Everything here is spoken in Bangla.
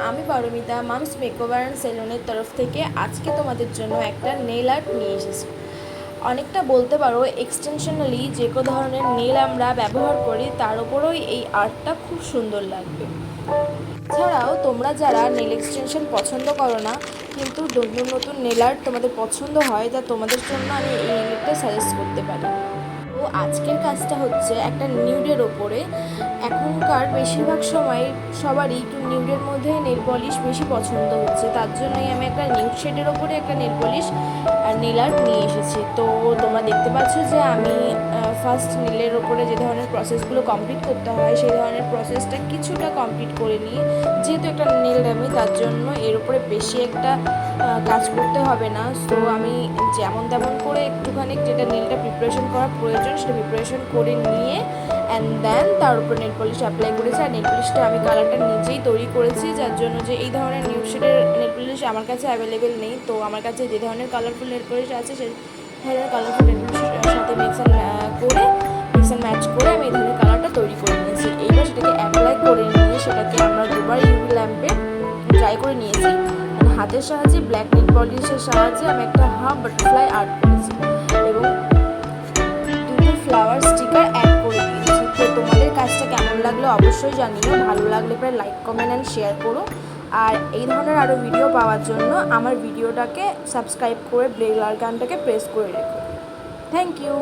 আমি পারমিতা মামস মেকওভার অ্যান্ড সেলুনের তরফ থেকে আজকে তোমাদের জন্য একটা নেল আর্ট নিয়ে এসেছি। অনেকটা বলতে পারো এক্সটেনশনালি যে কোনো ধরনের নেল আমরা ব্যবহার করি তার উপরেই এই আর্টটা খুব সুন্দর লাগবে। এছাড়াও তোমরা যারা নেল এক্সটেনশন পছন্দ করো না কিন্তু নতুন নতুন নেল আর্ট তোমাদের পছন্দ হয়, তা তোমাদের জন্য আমি এই নেল আর্টটা সাজেস্ট করতে পারি। তো আজকের কাজটা হচ্ছে একটা নিউডের ওপরে। এখনকার বেশিরভাগ সময় সবারই একটু নিউডের মধ্যে নেল পলিশ বেশি পছন্দ হচ্ছে, তার জন্যই আমি একটা নিউড শেডের ওপরে একটা নেল পলিশ আর নেল আর্ট নিয়ে এসেছি। তো তোমরা দেখতে পাচ্ছ যে আমি ফার্স্ট নেলের ওপরে যে ধরনের প্রসেসগুলো কমপ্লিট করতে হয় সেই ধরনের প্রসেসটা কিছুটা কমপ্লিট করে নিই। যেহেতু একটা নেল ডামি তার জন্য এর উপরে বেশি একটা কাজ করতে হবে না। সো আমি যেমন তেমন করে একটুখানি যেটা নেলটা প্রিপারেশন করা প্রয়োজন সেটা প্রিপারেশন করে নিয়ে অ্যান্ড দেন তার উপর নেল পলিশ অ্যাপ্লাই করেছি। আর নেল পলিশটা আমি কালারটা নিজেই তৈরি করেছি, যার জন্য যে এই ধরনের নিউড শেডের নেল পলিশ আমার কাছে অ্যাভেলেবেল নেই। তো আমার কাছে যে ধরনের কালারফুল নেল পলিশ আছে সেই ধরনের কালারফুল নেল পলিশের সাথে মিক্স অ্যান্ড ম্যাচ করে আমি এই ধরনের কালারটা তৈরি করে নিয়েছি। এইবার সেটাকে অ্যাপ্লাই করে নিয়ে সেটাকে আমরা দুবার ইউভি ল্যাম্পে ড্রাই করে নিয়েছি। হাতের সাহায্যে ব্ল্যাক নেল পলিশের সাহায্যে আমি একটা হাফ বাটারফ্লাই আর্ট করেছি এবং দুটো ফ্লাওয়ার স্টিকার অ্যাড করে দিয়েছি। তো তোমাদের কাজটা কেমন লাগলো অবশ্যই জানিও। ভালো লাগলে প্রায় লাইক কমেন্ট অ্যান্ড শেয়ার করো। আর এই ধরনের আরও ভিডিও পাওয়ার জন্য আমার ভিডিওটাকে সাবস্ক্রাইব করে বেল আইকনটাকে প্রেস করে রেখো। Thank you.